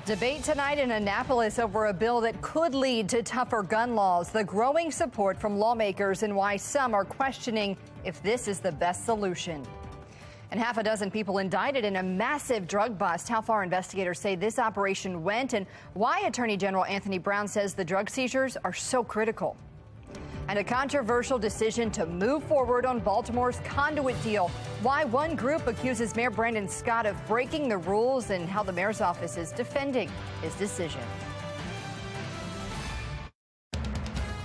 Debate tonight in Annapolis over a bill that could lead to tougher gun laws. The growing support from lawmakers and why some are questioning if this is the best solution. And half a dozen people indicted in a massive drug bust. How far investigators say this operation went and why Attorney General Anthony Brown says the drug seizures are so critical. And a controversial decision to move forward on Baltimore's conduit deal. Why one group accuses Mayor Brandon Scott of breaking the rules and how the mayor's office is defending his decision.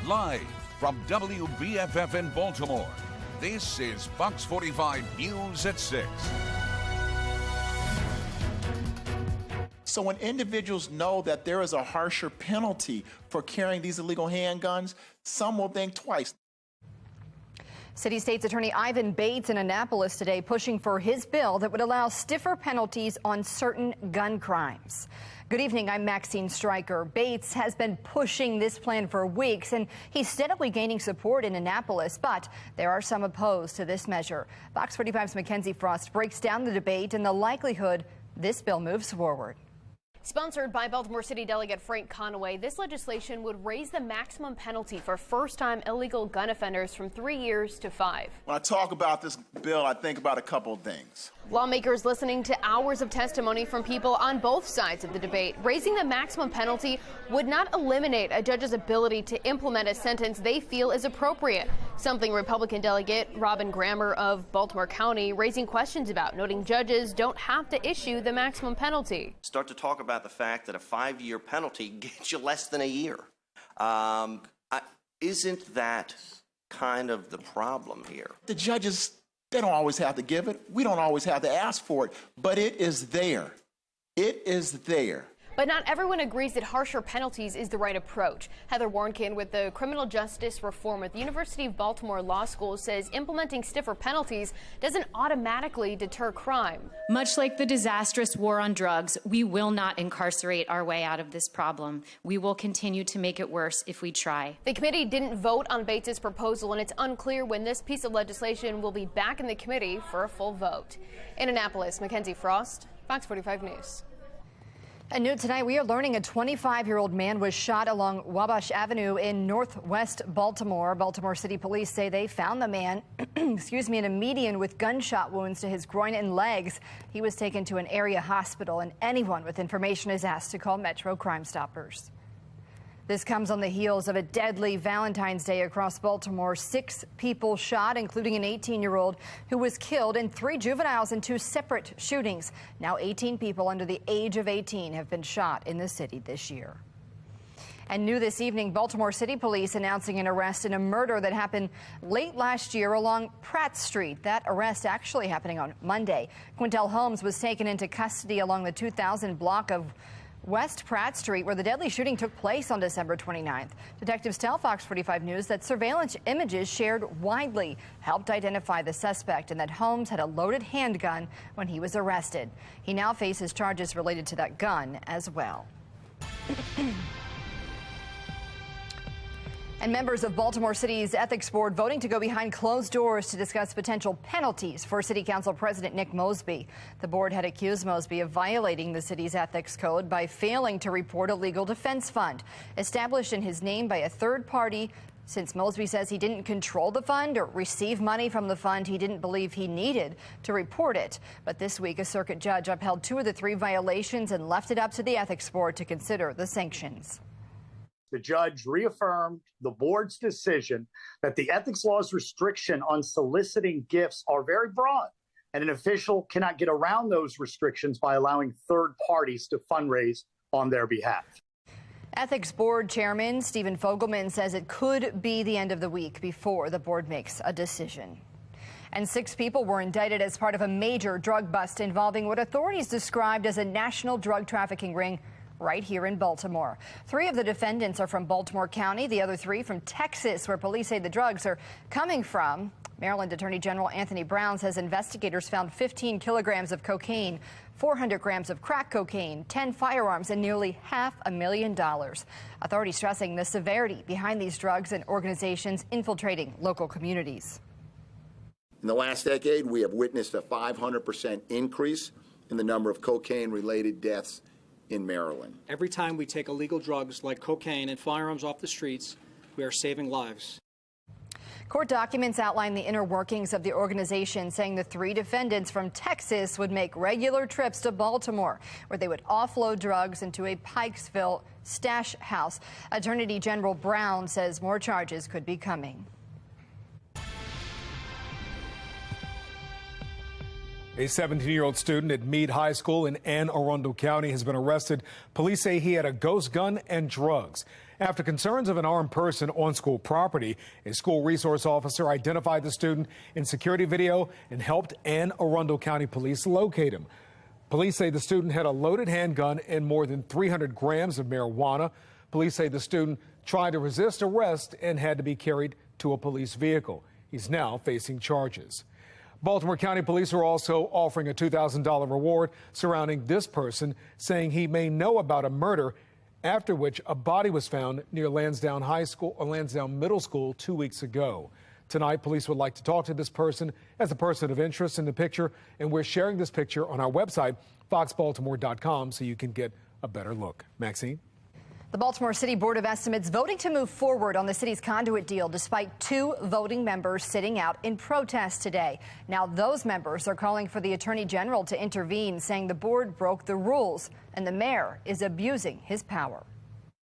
Live from WBFF in Baltimore, this is Fox 45 News at 6. So when individuals know that there is a harsher penalty for carrying these illegal handguns, some will think twice. City State's Attorney Ivan Bates in Annapolis today pushing for his bill that would allow stiffer penalties on certain gun crimes. Good evening, I'm Maxine Stryker. Bates has been pushing this plan for weeks, and he's steadily gaining support in Annapolis, but there are some opposed to this measure. Fox 45's Mackenzie Frost breaks down the debate and the likelihood this bill moves forward. Sponsored by Baltimore City Delegate Frank Conaway, this legislation would raise the maximum penalty for first-time illegal gun offenders from 3 years to 5. When I talk about this bill, I think about a couple of things. Lawmakers listening to hours of testimony from people on both sides of the debate. Raising the maximum penalty would not eliminate a judge's ability to implement a sentence they feel is appropriate, something Republican Delegate Robin Grammer of Baltimore County raising questions about, noting judges don't have to issue the maximum penalty. Start to talk about the fact that a 5-year penalty gets you less than a year. Isn't that kind of the problem here? The judges, they don't always have to give it. We don't always have to ask for it, but it is there. It is there. But not everyone agrees that harsher penalties is the right approach. Heather Warnkin with the Criminal Justice Reform at the University of Baltimore Law School says implementing stiffer penalties doesn't automatically deter crime. Much like the disastrous war on drugs, we will not incarcerate our way out of this problem. We will continue to make it worse if we try. The committee didn't vote on Bates' proposal, and it's unclear when this piece of legislation will be back in the committee for a full vote. In Annapolis, Mackenzie Frost, Fox 45 News. And new tonight, we are learning a 25-year-old man was shot along Wabash Avenue in northwest Baltimore. Baltimore City Police say they found the man, in a median with gunshot wounds to his groin and legs. He was taken to an area hospital, and anyone with information is asked to call Metro Crime Stoppers. This comes on the heels of a deadly Valentine's Day across Baltimore. 6 people shot, including an 18-year-old who was killed, and 3 juveniles in 2 separate shootings. Now 18 people under the age of 18 have been shot in the city this year. And new this evening, Baltimore City Police announcing an arrest in a murder that happened late last year along Pratt Street. That arrest actually happening on Monday. Quintel Holmes was taken into custody along the 2000 block of West Pratt Street, where the deadly shooting took place on December 29th. Detectives tell Fox 45 News that surveillance images shared widely helped identify the suspect and that Holmes had a loaded handgun when he was arrested. He now faces charges related to that gun as well. And members of Baltimore City's Ethics Board voting to go behind closed doors to discuss potential penalties for City Council President Nick Mosby. The board had accused Mosby of violating the city's ethics code by failing to report a legal defense fund established in his name by a third party. Since Mosby says he didn't control the fund or receive money from the fund, he didn't believe he needed to report it. But this week, a circuit judge upheld 2 of the 3 violations and left it up to the Ethics Board to consider the sanctions. The judge reaffirmed the board's decision that the ethics law's restriction on soliciting gifts are very broad, and an official cannot get around those restrictions by allowing third parties to fundraise on their behalf. Ethics Board Chairman Stephen Fogelman says it could be the end of the week before the board makes a decision. And 6 people were indicted as part of a major drug bust involving what authorities described as a national drug trafficking ring right here in Baltimore. 3 of the defendants are from Baltimore County, the other 3 from Texas, where police say the drugs are coming from. Maryland Attorney General Anthony Brown says investigators found 15 kilograms of cocaine, 400 grams of crack cocaine, 10 firearms, and nearly $500,000. Authorities stressing the severity behind these drugs and organizations infiltrating local communities. In the last decade, we have witnessed a 500% increase in the number of cocaine-related deaths in Maryland. Every time we take illegal drugs like cocaine and firearms off the streets, we are saving lives. Court documents outline the inner workings of the organization, saying the 3 defendants from Texas would make regular trips to Baltimore, where they would offload drugs into a Pikesville stash house. Attorney General Brown says more charges could be coming. A 17-year-old student at Meade High School in Anne Arundel County has been arrested. Police say he had a ghost gun and drugs. After concerns of an armed person on school property, a school resource officer identified the student in security video and helped Anne Arundel County Police locate him. Police say the student had a loaded handgun and more than 300 grams of marijuana. Police say the student tried to resist arrest and had to be carried to a police vehicle. He's now facing charges. Baltimore County Police are also offering a $2,000 reward surrounding this person, saying he may know about a murder after which a body was found near Lansdowne High School or Lansdowne Middle School 2 weeks ago. Tonight, police would like to talk to this person as a person of interest in the picture, and we're sharing this picture on our website, foxbaltimore.com, so you can get a better look. Maxine? The Baltimore City Board of Estimates voting to move forward on the city's conduit deal despite 2 voting members sitting out in protest today. Now those members are calling for the Attorney General to intervene, saying the board broke the rules and the mayor is abusing his power.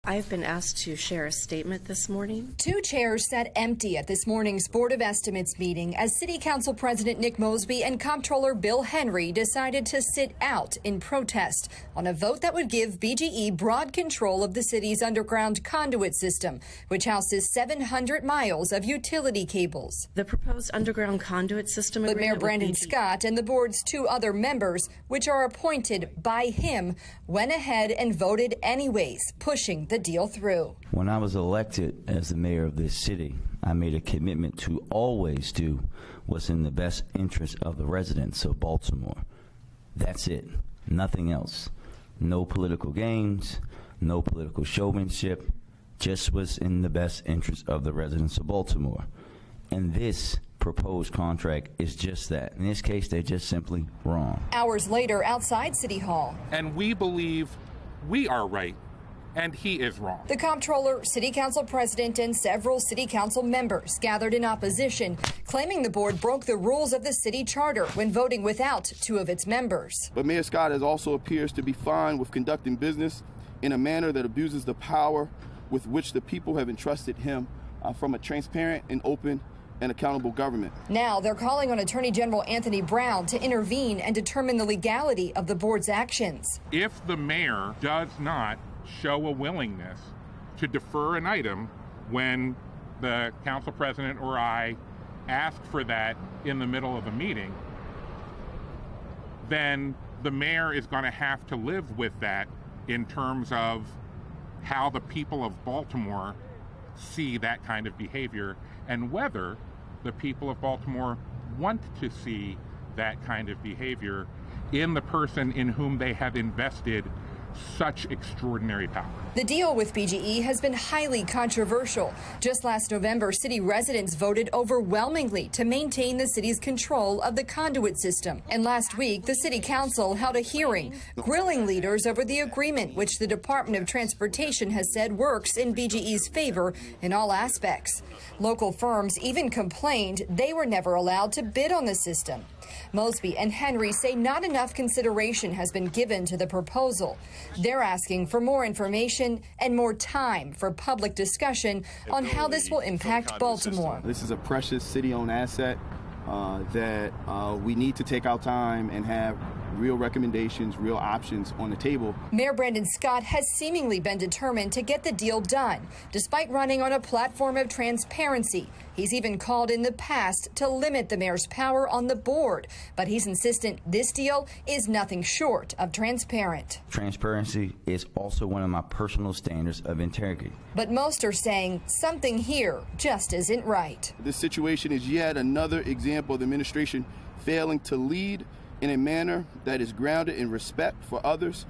I've been asked to share a statement this morning. 2 chairs sat empty at this morning's Board of Estimates meeting as City Council President Nick Mosby and Comptroller Bill Henry decided to sit out in protest on a vote that would give BGE broad control of the city's underground conduit system, which houses 700 miles of utility cables. The proposed underground conduit system But Mayor agreement Brandon with BGE Scott and the board's 2 other members, which are appointed by him, went ahead and voted anyways, pushing the deal through. When I was elected as the mayor of this city, I made a commitment to always do what's in the best interest of the residents of Baltimore. That's it. Nothing else. No political games, no political showmanship, just what's in the best interest of the residents of Baltimore. And this proposed contract is just that. In this case, they're just simply wrong. Hours later, outside City Hall. And we believe we are right and he is wrong. The comptroller, city council president, and several city council members gathered in opposition, claiming the board broke the rules of the city charter when voting without 2 of its members. But Mayor Scott also appears to be fine with conducting business in a manner that abuses the power with which the people have entrusted him from a transparent and open and accountable government. Now they're calling on Attorney General Anthony Brown to intervene and determine the legality of the board's actions. If the mayor does not show a willingness to defer an item when the council president or I ask for that in the middle of a meeting, then the mayor is going to have to live with that in terms of how the people of Baltimore see that kind of behavior and whether the people of Baltimore want to see that kind of behavior in the person in whom they have invested such extraordinary power. The deal with BGE has been highly controversial. Just last November, city residents voted overwhelmingly to maintain the city's control of the conduit system. And last week, the city council held a hearing, grilling leaders over the agreement, which the Department of Transportation has said works in BGE's favor in all aspects. Local firms even complained they were never allowed to bid on the system. Mosby and Henry say not enough consideration has been given to the proposal. They're asking for more information and more time for public discussion on how this will impact Baltimore. This is a precious city-owned asset that we need to take our time and have real recommendations, real options on the table. Mayor Brandon Scott has seemingly been determined to get the deal done, despite running on a platform of transparency. He's even called in the past to limit the mayor's power on the board, but he's insistent this deal is nothing short of transparent. Transparency is also one of my personal standards of integrity. But most are saying something here just isn't right. This situation is yet another example of the administration failing to lead in a manner that is grounded in respect for others.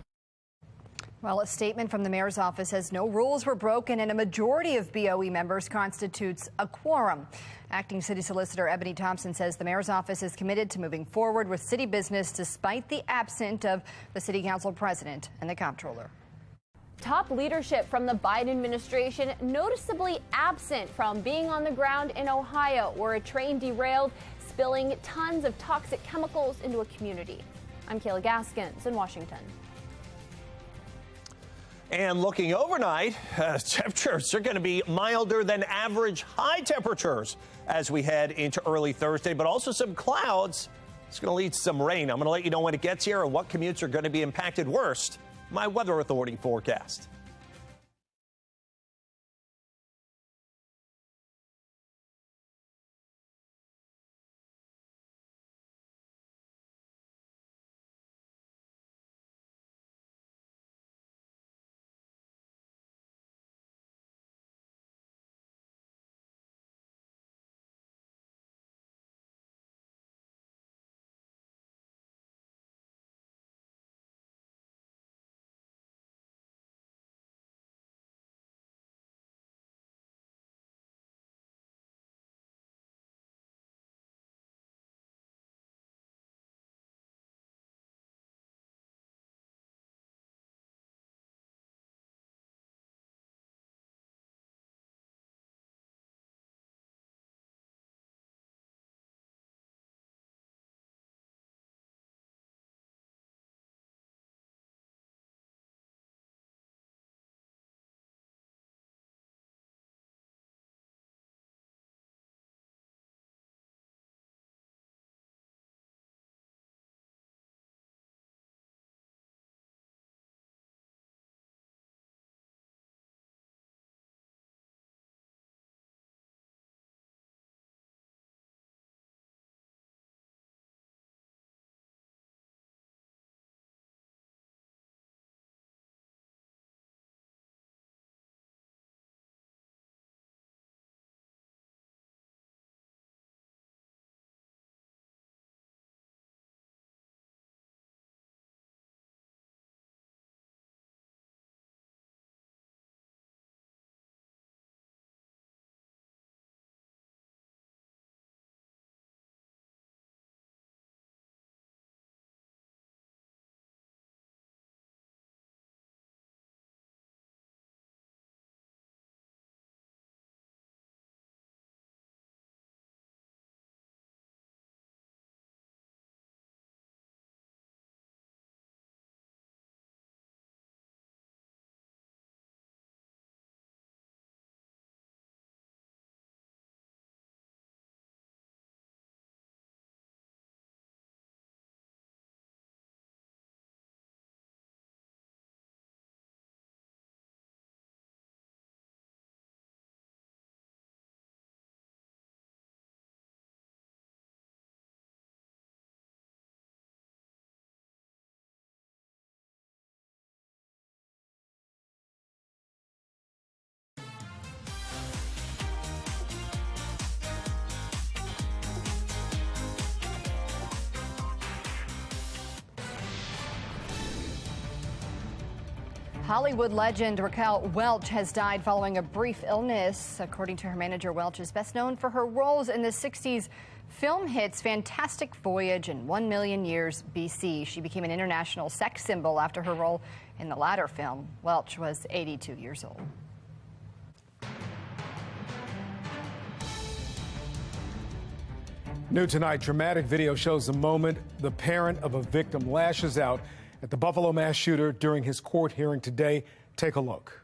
Well, a statement from the mayor's office says no rules were broken and a majority of BOE members constitutes a quorum. Acting City Solicitor Ebony Thompson says the mayor's office is committed to moving forward with city business despite the absence of the city council president and the comptroller. Top leadership from the Biden administration noticeably absent from being on the ground in Ohio, where a train derailed, spilling tons of toxic chemicals into a community. I'm Kayla Gaskins in Washington. And looking overnight, temperatures are going to be milder than average high temperatures as we head into early Thursday, but also some clouds. It's going to lead to some rain. I'm going to let you know when it gets here and what commutes are going to be impacted worst. My Weather Authority forecast. Hollywood legend Raquel Welch has died following a brief illness. According to her manager, Welch is best known for her roles in the 60s film hits Fantastic Voyage and 1 Million Years BC. She became an international sex symbol after her role in the latter film. Welch was 82 years old. New tonight, dramatic video shows the moment the parent of a victim lashes out at the Buffalo mass shooter during his court hearing today. Take a look.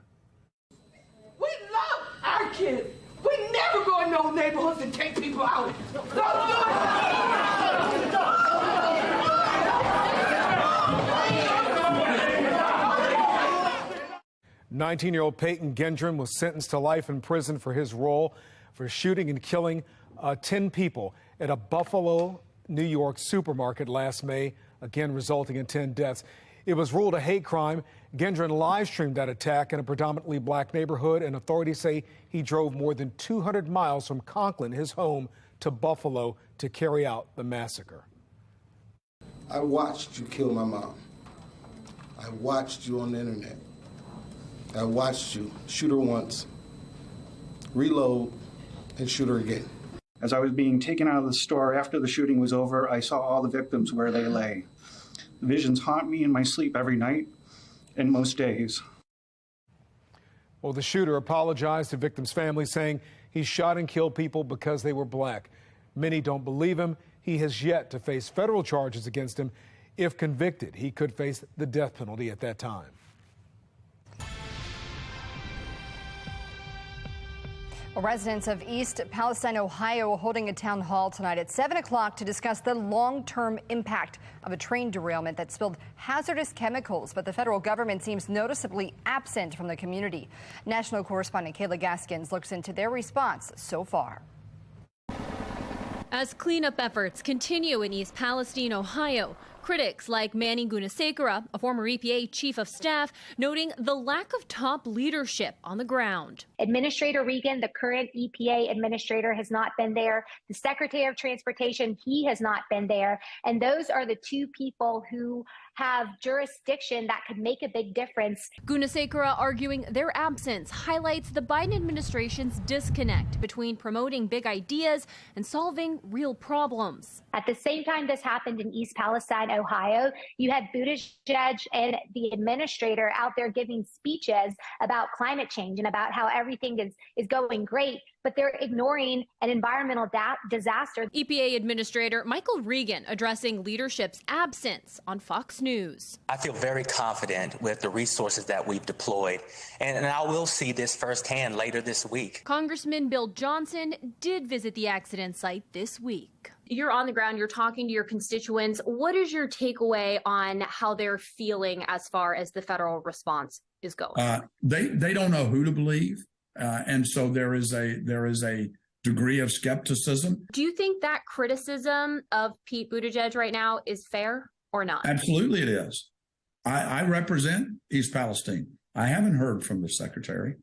We love our kids. We never go in those neighborhoods and take people out. Don't do it. 19-year-old Peyton Gendron was sentenced to life in prison for his role for shooting and killing 10 people at a Buffalo, New York supermarket last May, again resulting in 10 deaths. It was ruled a hate crime. Gendron live-streamed that attack in a predominantly black neighborhood, and authorities say he drove more than 200 miles from Conklin, his home, to Buffalo to carry out the massacre. I watched you kill my mom. I watched you on the internet. I watched you shoot her once, reload, and shoot her again. As I was being taken out of the store after the shooting was over, I saw all the victims where they lay. The visions haunt me in my sleep every night and most days. Well, the shooter apologized to victims' families, saying he shot and killed people because they were black. Many don't believe him. He has yet to face federal charges against him. If convicted, he could face the death penalty at that time. Well, residents of East Palestine, Ohio, are holding a town hall tonight at 7 o'clock to discuss the long-term impact of a train derailment that spilled hazardous chemicals, but the federal government seems noticeably absent from the community. National correspondent Kayla Gaskins looks into their response so far. As cleanup efforts continue in East Palestine, Ohio, critics like Manny Gunasekara, a former EPA chief of staff, noting the lack of top leadership on the ground. Administrator Regan, the current EPA administrator, has not been there. The Secretary of Transportation, he has not been there. And those are the two people who have jurisdiction that could make a big difference. Gunasekara arguing their absence highlights the Biden administration's disconnect between promoting big ideas and solving real problems. At the same time this happened in East Palestine, Ohio, you had Buttigieg and the administrator out there giving speeches about climate change and about how everything is going great, but they're ignoring an environmental disaster. EPA Administrator Michael Regan addressing leadership's absence on Fox News. I feel very confident with the resources that we've deployed, and I will see this firsthand later this week. Congressman Bill Johnson did visit the accident site this week. You're on the ground, you're talking to your constituents. What is your takeaway on how they're feeling as far as the federal response is going? They don't know who to believe. And so there is a degree of skepticism. Do you think that criticism of Pete Buttigieg right now is fair or not? Absolutely it is. I represent East Palestine. I haven't heard from the secretary.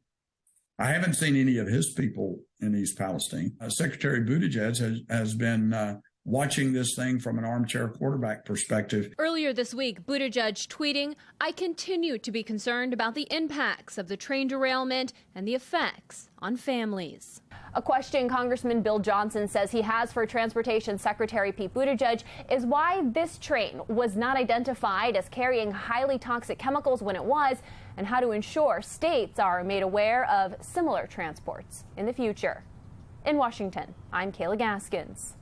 I haven't seen any of his people in East Palestine. Secretary Buttigieg has been watching this thing from an armchair quarterback perspective. Earlier this week, Buttigieg tweeting, "I continue to be concerned about the impacts of the train derailment and the effects on families." A question Congressman Bill Johnson says he has for Transportation Secretary Pete Buttigieg is why this train was not identified as carrying highly toxic chemicals when it was, and how to ensure states are made aware of similar transports in the future. In Washington, I'm Kayla Gaskins.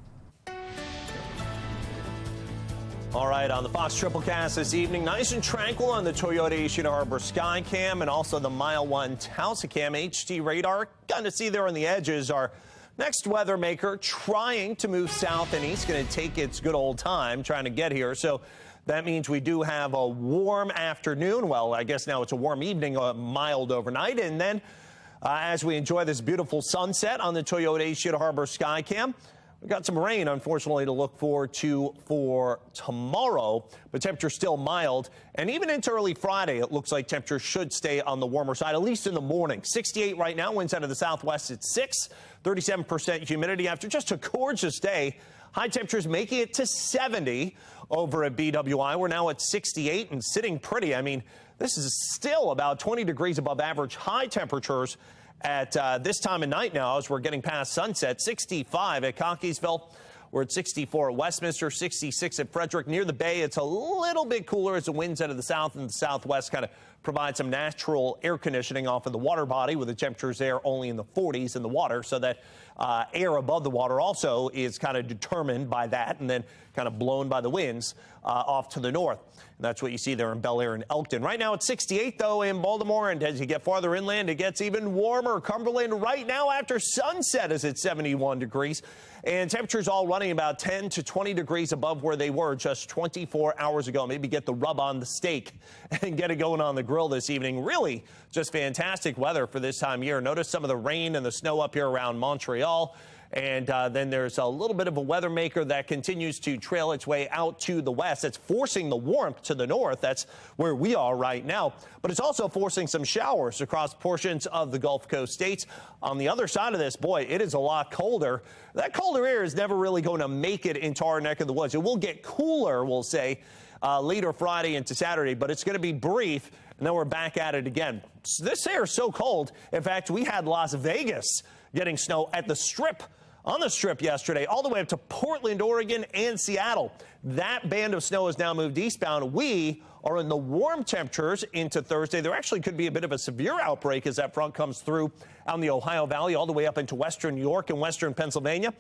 All right, on the Fox Triplecast this evening, nice and tranquil on the Toyota Asian Harbor Skycam and also the Mile 1 Tausicam HD radar. Got to see there on the edges. Our next weather maker trying to move south and east, going to take its good old time trying to get here. So that means we do have a warm afternoon. Well, I guess now it's a warm evening, mild overnight. And then as we enjoy this beautiful sunset on the Toyota Asian Harbor Skycam, we've got some rain, unfortunately, to look forward to for tomorrow, but temperature still mild. And even into early Friday, it looks like temperature should stay on the warmer side, at least in the morning. 68 right now, winds out of the southwest at 6, 37% humidity after just a gorgeous day. High temperatures making it to 70 over at BWI. We're now at 68 and sitting pretty. I mean, this is still about 20 degrees above average high temperatures at this time of night now as we're getting past sunset. 65 at Cockeysville. We're at 64 at Westminster, 66 at Frederick. Near the bay, it's a little bit cooler as the winds out of the south and the southwest kind of provide some natural air conditioning off of the water body, with the temperatures there only in the 40s in the water, so that air above the water also is kind of determined by that and then kind of blown by the winds off to the north. And that's what you see there in Bel Air and Elkton. Right now it's 68, though, in Baltimore, and as you get farther inland, it gets even warmer. Cumberland right now after sunset is at 71 degrees, and temperatures all running about 10 to 20 degrees above where they were just 24 hours ago. Maybe get the rub on the steak and get it going on the grill this evening. Really just fantastic weather for this time of year. Notice some of the rain and the snow up here around Montreal. And then there's a little bit of a weather maker that continues to trail its way out to the west. It's forcing the warmth to the north. That's where we are right now. But it's also forcing some showers across portions of the Gulf Coast states. On the other side of this, boy, it is a lot colder. That colder air is never really going to make it into our neck of the woods. It will get cooler, we'll say, later Friday into Saturday, but it's going to be brief, and then we're back at it again. This air is so cold. In fact, we had Las Vegas getting snow at the Strip, on the Strip yesterday, all the way up to Portland, Oregon, and Seattle. That band of snow has now moved eastbound. We are in the warm temperatures into Thursday. There actually could be a bit of a severe outbreak as that front comes through out in the Ohio Valley, all the way up into western New York and western Pennsylvania.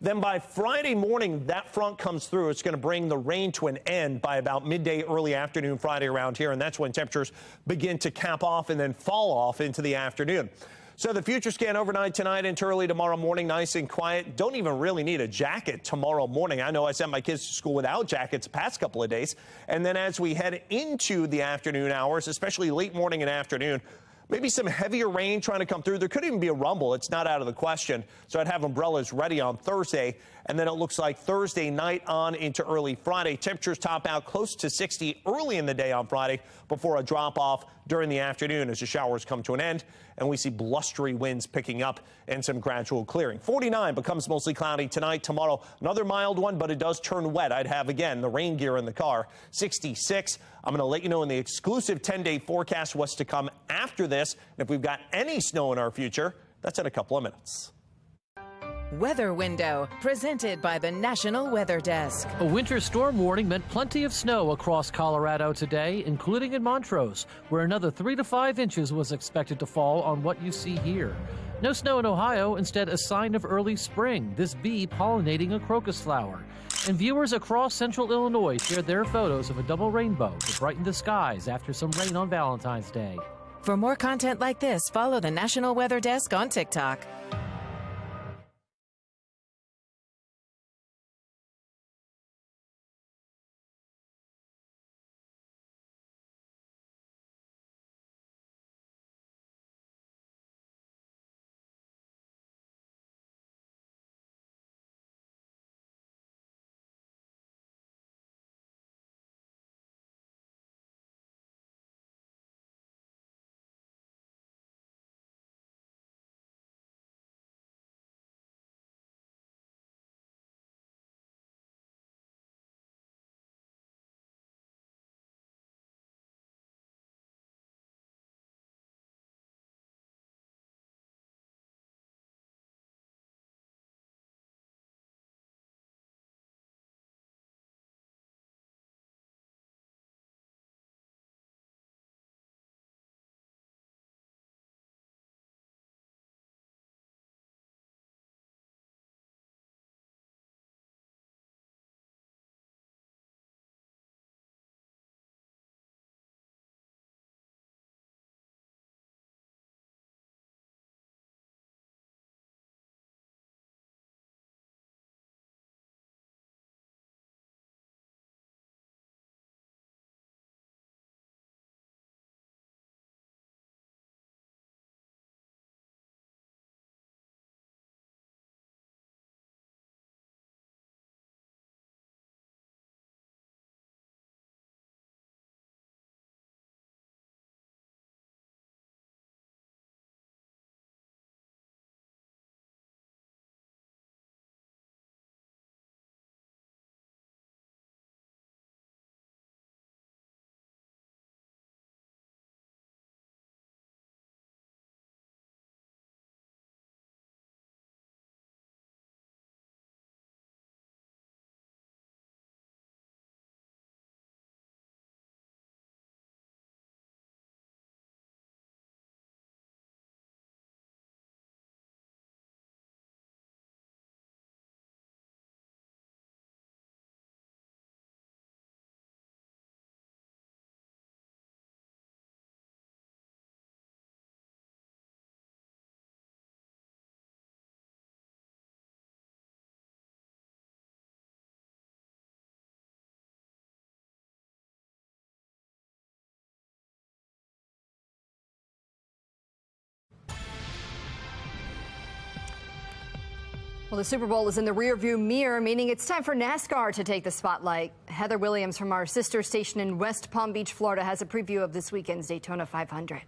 Then by Friday morning, that front comes through. It's going to bring the rain to an end by about midday, early afternoon Friday around here, and that's when temperatures begin to cap off and then fall off into the afternoon. So the future scan overnight tonight into early tomorrow morning, nice and quiet. Don't even really need a jacket tomorrow morning. I know I sent my kids to school without jackets the past couple of days. And then as we head into the afternoon hours, especially late morning and afternoon, maybe some heavier rain trying to come through. There could even be a rumble. It's not out of the question. So I'd have umbrellas ready on Thursday. And then it looks like Thursday night on into early Friday. Temperatures top out close to 60 early in the day on Friday before a drop off during the afternoon as the showers come to an end. And we see blustery winds picking up and some gradual clearing. 49 becomes mostly cloudy tonight. Tomorrow, another mild one, but it does turn wet. I'd have, again, the rain gear in the car. 66. I'm going to let you know in the exclusive 10-day forecast what's to come after this. And if we've got any snow in our future, that's in a couple of minutes. Weather Window, presented by the National Weather Desk. A winter storm warning meant plenty of snow across Colorado today, including in Montrose, where another 3 to 5 inches was expected to fall on what you see here. No snow in Ohio, instead a sign of early spring, this bee pollinating a crocus flower. And viewers across central Illinois shared their photos of a double rainbow to brighten the skies after some rain on Valentine's Day. For more content like this, follow the National Weather Desk on TikTok. Well, the Super Bowl is in the rearview mirror, meaning it's time for NASCAR to take the spotlight. Heather Williams from our sister station in West Palm Beach, Florida, has a preview of this weekend's Daytona 500.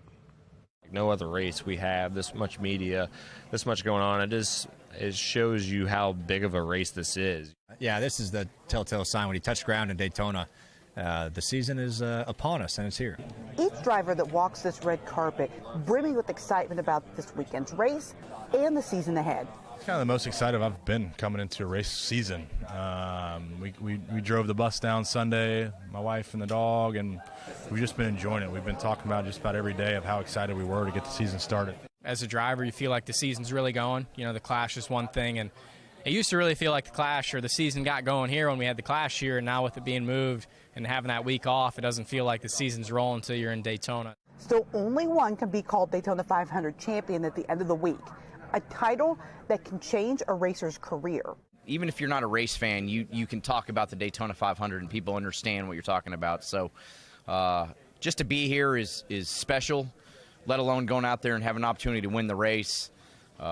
No other race we have this much media, this much going on. It shows you how big of a race this is. Yeah, this is the telltale sign when you touch ground in Daytona. the season is upon us, and it's here. Each driver that walks this red carpet brimming with excitement about this weekend's race and the season ahead. It's kind of the most excited I've been coming into a race season. We drove the bus down Sunday, my wife and the dog, and we've just been enjoying it. We've been talking about just about every day of how excited we were to get the season started. As a driver, you feel like the season's really going. You know, the Clash is one thing, and it used to really feel like the Clash or the season got going here when we had the Clash here, and now with it being moved and having that week off, it doesn't feel like the season's rolling until you're in Daytona. Still, only one can be called Daytona 500 champion at the end of the week, a title that can change a racer's career. Even if you're not a race fan, you can talk about the Daytona 500 and people understand what you're talking about. So just to be here is special, let alone going out there and have an opportunity to win the race. You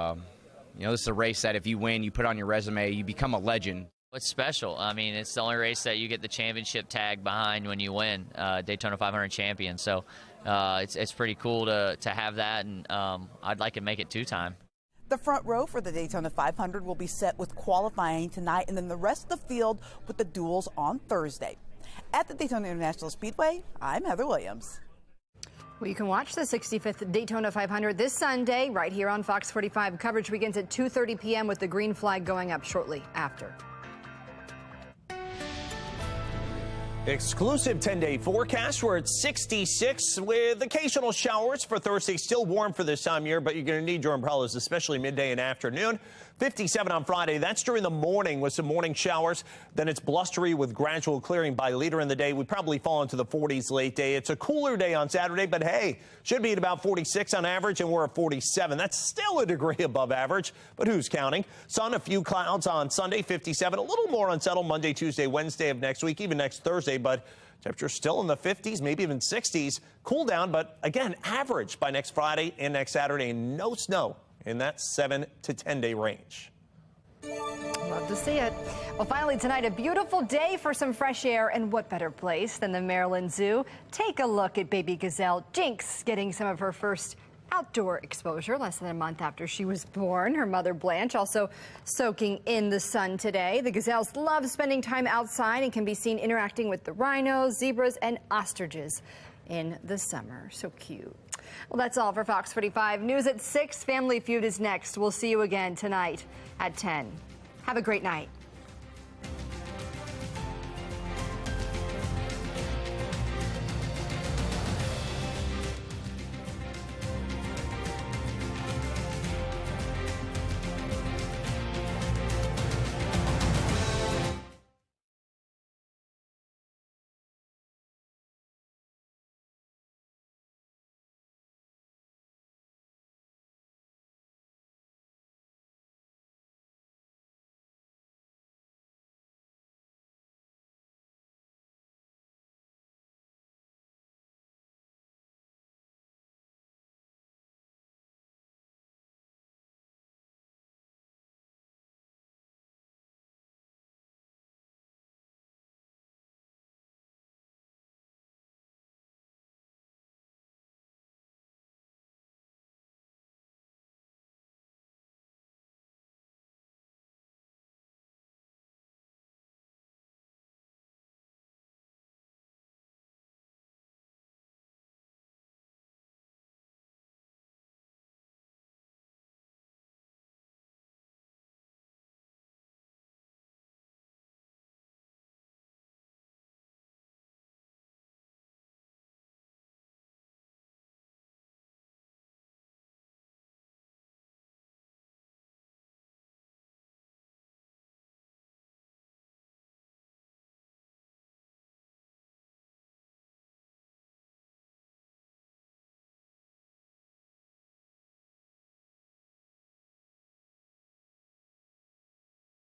know, this is a race that if you win, you put on your resume, you become a legend. It's special. I mean, it's the only race that you get the championship tag behind when you win, Daytona 500 champion. So it's pretty cool to have that, and I'd like to make it two-time. The front row for the Daytona 500 will be set with qualifying tonight, and then the rest of the field with the duels on Thursday. At the Daytona International Speedway, I'm Heather Williams. Well, you can watch the 65th Daytona 500 this Sunday right here on Fox 45. Coverage begins at 2:30 p.m. with the green flag going up shortly after. Exclusive 10-day forecast. We're at 66 with occasional showers for Thursday. Still warm for this time of year, but you're going to need your umbrellas, especially midday and afternoon. 57 on Friday. That's during the morning with some morning showers. Then it's blustery with gradual clearing by later in the day. We probably fall into the 40s late day. It's a cooler day on Saturday, but hey, should be at about 46 on average, and we're at 47. That's still a degree above average, but who's counting? Sun, a few clouds on Sunday, 57. A little more unsettled Monday, Tuesday, Wednesday of next week, even next Thursday, but temperatures still in the 50s, maybe even 60s. Cool down, but again, average by next Friday and next Saturday. No snow in that 7 to 10 day range. Love to see it. Well, finally tonight, a beautiful day for some fresh air, and what better place than the Maryland Zoo? Take a look at baby gazelle Jinx getting some of her first outdoor exposure less than a month after she was born. Her mother Blanche also soaking in the sun today. The gazelles love spending time outside and can be seen interacting with the rhinos, zebras, and ostriches in the summer. So cute. Well, that's all for Fox 45 News at 6. Family Feud is next. We'll see you again tonight at 10. Have a great night.